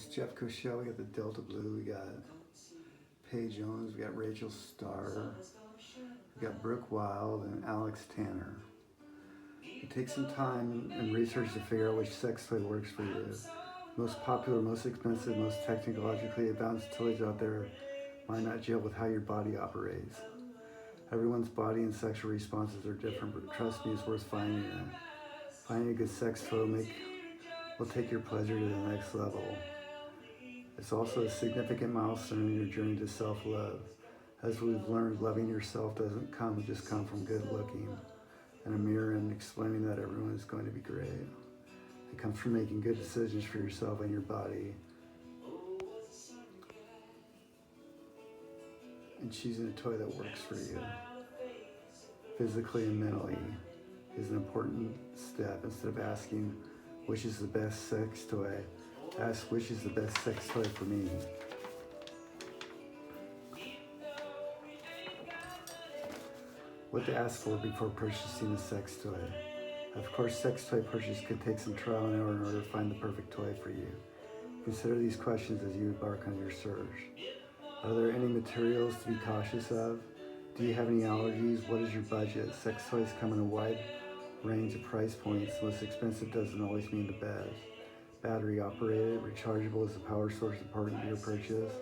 is Jeff Cochell. We got the Delta Blue. We got Paige Jones. We got Rachel Starr. We got Brooke Wild and Alex Tanner. You take some time and research to figure out which sex toy works for you. Most popular, most expensive, most technologically advanced toys out there might not gel with how your body operates. Everyone's body and sexual responses are different, but trust me, it's worth finding it. Finding a good sex toy will take your pleasure to the next level. It's also a significant milestone in your journey to self-love. As we've learned, loving yourself doesn't just come from good looking in a mirror and explaining that everyone is going to be great. It comes from making good decisions for yourself and your body, and choosing a toy that works for you, physically and mentally, is an important step. Instead of asking, which is the best sex toy, ask, which is the best sex toy for me? What to ask for before purchasing a sex toy. Of course, sex toy purchase could take some trial and error in order to find the perfect toy for you. Consider these questions as you embark on your search. Are there any materials to be cautious of? Do you have any allergies? What is your budget? Sex toys come in a wide range of price points. The most expensive doesn't always mean the best. Battery operated, rechargeable is the power source important to your purchase.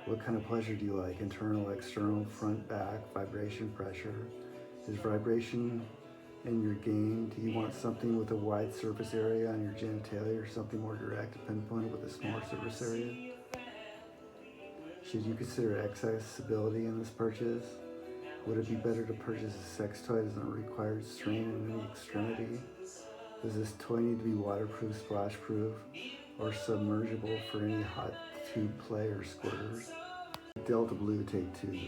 What kind of pleasure do you like? Internal, external, front, back, vibration, pressure? Is vibration in your game? Do you want something with a wide surface area on your genitalia or something more direct and pinpointed with a smaller surface area? Should you consider accessibility in this purchase? Would it be better to purchase a sex toy that doesn't require strain in any extremity? Does this toy need to be waterproof, splash-proof, or submergible for any hot tube play or squirters? Delta Blue, Take 2.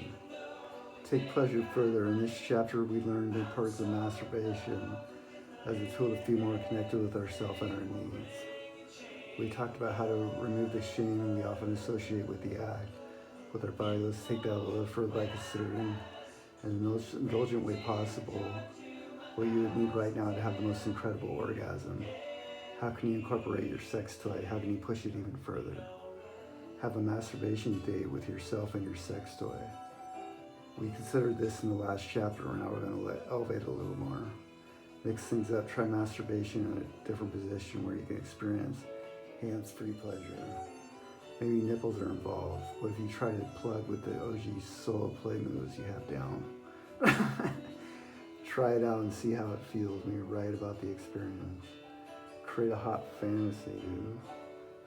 Take pleasure further. In this chapter, we learned the importance of masturbation as a tool to feel more connected with ourselves and our needs. We talked about how to remove the shame we often associate with the act with our body. Let's take that a little further by considering in the most indulgent way possible what you would need right now to have the most incredible orgasm. How can you incorporate your sex toy? How can you push it even further? Have a masturbation date with yourself and your sex toy. We considered this in the last chapter, and now we're going to elevate it a little more. Mix things up, try masturbation in a different position where you can experience hands-free pleasure. Maybe nipples are involved. What if you try to plug with the OG solo play moves you have down? Try it out and see how it feels when you write about the experience. Create a hot fantasy.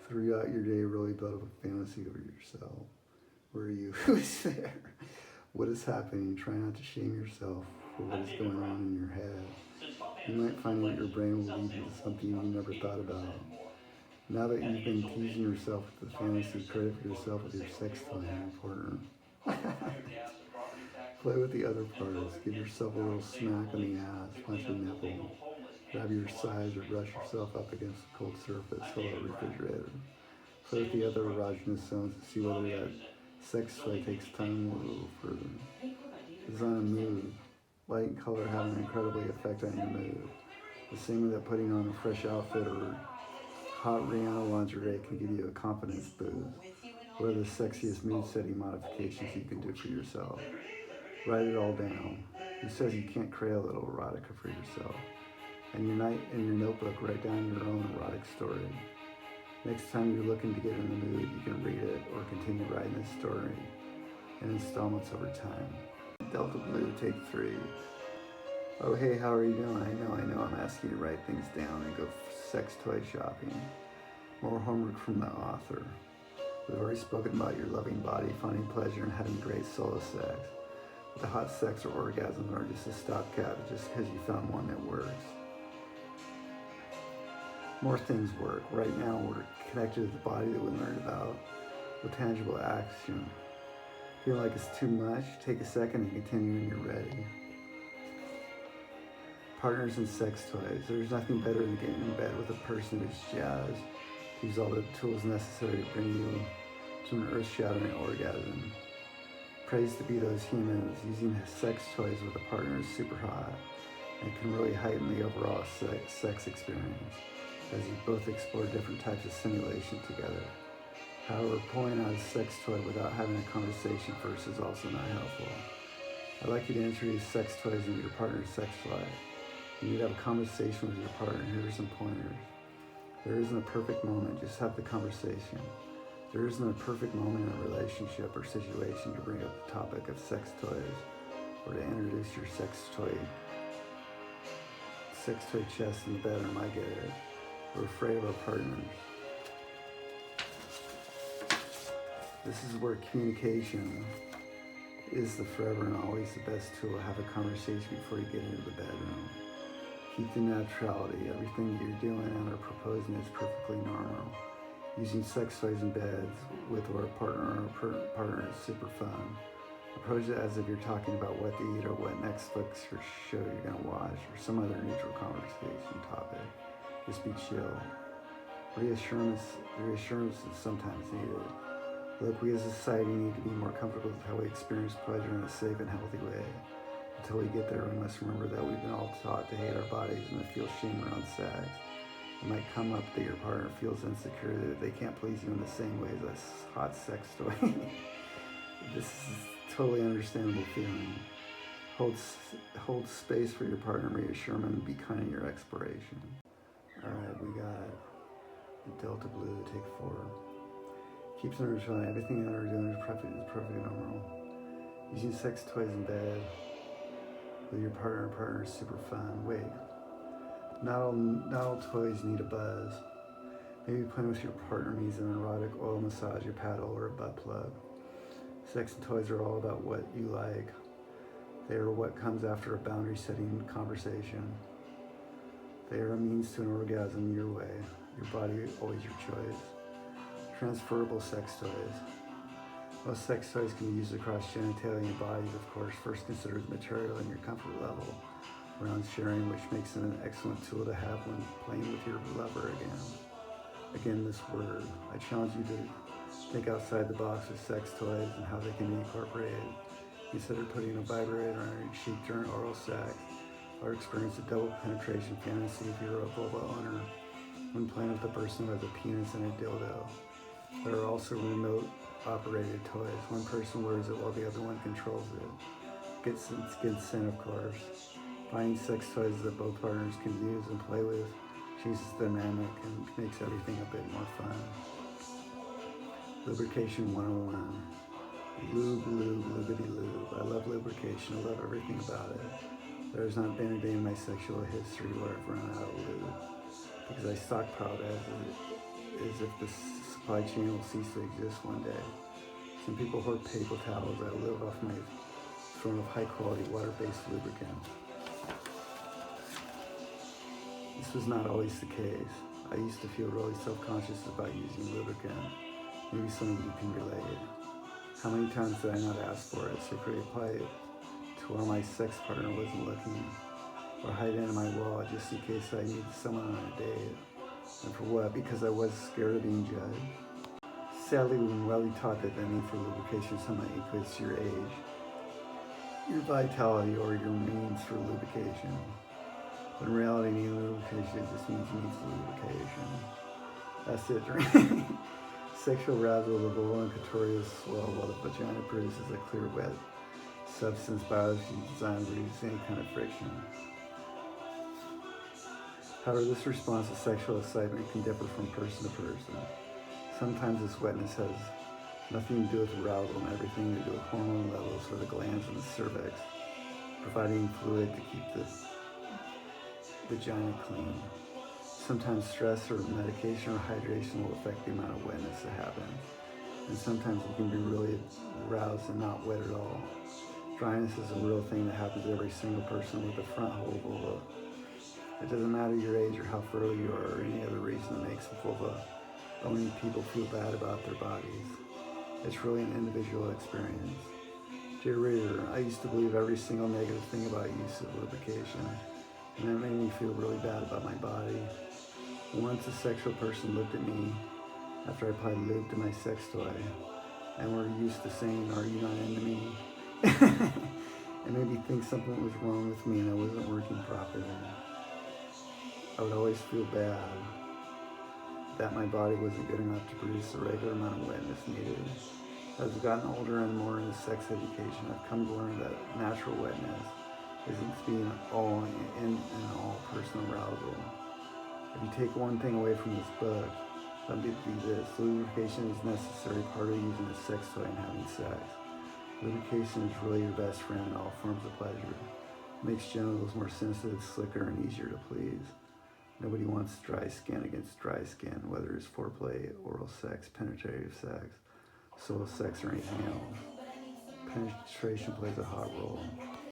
Throughout your day, really build up a fantasy over yourself. Where are you? Who's there? What is happening? Try not to shame yourself for what is going on in your head. You might find that your brain will lead you to something you never thought about. Now that you've been teasing yourself with the fantasy, credit for yourself with your sex toy and important. Play with the other parts. Give yourself a little smack on the ass, punch a nipple. Grab your sides or brush yourself up against a cold surface, fill a refrigerator. Play with the other erogenous zones to see whether that sex toy takes time a little further. Design a mood. Light and color have an incredible effect on your mood. The same way that putting on a fresh outfit or hot Rihanna lingerie can give you a confidence boost. What are the sexiest mood-setting modifications you can do for yourself? Write it all down. Who says you can't create a little erotica for yourself? And in your notebook, write down your own erotic story. Next time you're looking to get in the mood, you can read it or continue writing this story in installments over time. Delta Blue, Take 3. Oh, hey, how are you doing? I know, I'm asking you to write things down and go sex toy shopping. More homework from the author. We've already spoken about your loving body, finding pleasure, and having great solo sex. But the hot sex or orgasms are just a stopgap just because you found one that works. More things work. Right now, we're connected to the body that we learned about with tangible action. Feel like it's too much? Take a second and continue when you're ready. Partners and sex toys. There's nothing better than getting in bed with a person who's jazzed, use all the tools necessary to bring you to an earth-shattering orgasm. Praise to be those humans. Using sex toys with a partner is super hot and can really heighten the overall sex experience as you both explore different types of stimulation together. However, pulling out a sex toy without having a conversation first is also not helpful. I'd like you to introduce sex toys into your partner's sex life. You need to have a conversation with your partner. Here are some pointers. There isn't a perfect moment, just have the conversation. There isn't a perfect moment in a relationship or situation to bring up the topic of sex toys or to introduce your sex toy chest in the bedroom. I get it. We're afraid of our partners. This is where communication is the forever and always the best tool. Have a conversation before you get into the bedroom. Keep the neutrality. Everything that you're doing and or proposing is perfectly normal. Using sex toys in beds with or a partner is super fun. Approach it as if you're talking about what to eat or what Netflix or show you're going to watch or some other neutral conversation topic. Just be chill. Reassurance is sometimes needed. Look, we as a society need to be more comfortable with how we experience pleasure in a safe and healthy way. Until we get there, we must remember that we've been all taught to hate our bodies and to feel shame around sex. It might come up that your partner feels insecure that they can't please you in the same way as a hot sex toy. This is a totally understandable feeling. Hold space for your partner, reassure them, and be kind in your exploration. Alright, we got Delta Blue, take 4. Keeps in routine. Everything that we're doing is perfectly normal. Using sex toys in bed with your partner is super fun. Wait, not all toys need a buzz. Maybe playing with your partner needs an erotic oil massage, your paddle, or a butt plug. Sex and toys are all about what you like. They are what comes after a boundary-setting conversation. They are a means to an orgasm your way. Your body, always your choice. Transferable sex toys. Most sex toys can be used across genitalia and bodies, of course. First consider the material and your comfort level around sharing, which makes it an excellent tool to have when playing with your lover Again, this word. I challenge you to think outside the box with sex toys and how they can be incorporated. Consider putting a vibrator on your cheek during oral sex, or experience a double penetration fantasy if you're a vulva owner when playing with a person who has a penis and a dildo. There are also remote operated toys. One person wears it while the other one controls it. Gets consent, of course. Finding sex toys that both partners can use and play with changes the dynamic and makes everything a bit more fun. Lubrication 101. Lube, lubity lube. I love lubrication. I love everything about it. There has not been a day in my sexual history where I've run out of lube, because I stockpiled as if the supply chain will cease to exist one day. Some people hoard paper towels. I live off my throne of high-quality water-based lubricant. This was not always the case. I used to feel really self-conscious about using lubricant. Maybe some of you can relate. How many times did I not ask for it, secretly apply it to where my sex partner wasn't looking, or hide it in my wallet just in case I needed someone on a date? And for what? Because I was scared of being judged. Sadly, we've been well taught that the need for lubrication somehow equates to your age, your vitality, or your means for lubrication. But in reality, needing lubrication just means you need lubrication. That's it, right? Sexual arousal of the vulva and clitoris swell while the vagina produces a clear, wet substance biology designed to reduce any kind of friction. However, this response to sexual excitement can differ from person to person. Sometimes this wetness has nothing to do with arousal and everything to do with hormone levels or the glands in the cervix, providing fluid to keep the vagina clean. Sometimes stress or medication or hydration will affect the amount of wetness that happens. And sometimes you can be really aroused and not wet at all. Dryness is a real thing that happens to every single person with a front hole vulva. It doesn't matter your age or how fertile you are or any other reason that makes vulva owning people feel bad about their bodies. It's really an individual experience. Dear reader, I used to believe every single negative thing about use of lubrication, and it made me feel really bad about my body. Once a sexual person looked at me after I applied lube to my sex toy and were used to saying, "Are you not into me?" It made me think something was wrong with me and I wasn't working properly. I would always feel bad. that my body wasn't good enough to produce the regular amount of wetness needed. As I've gotten older and more into sex education, I've come to learn that natural wetness isn't to be in all personal arousal. If you take one thing away from this book, let me be this. Lubrication is a necessary part of using a sex toy and having sex. Lubrication is really your best friend in all forms of pleasure. It makes genitals more sensitive, slicker, and easier to please. Nobody wants dry skin against dry skin, whether it's foreplay, oral sex, penetrative sex, soul sex, or anything else. Penetration plays a hot role.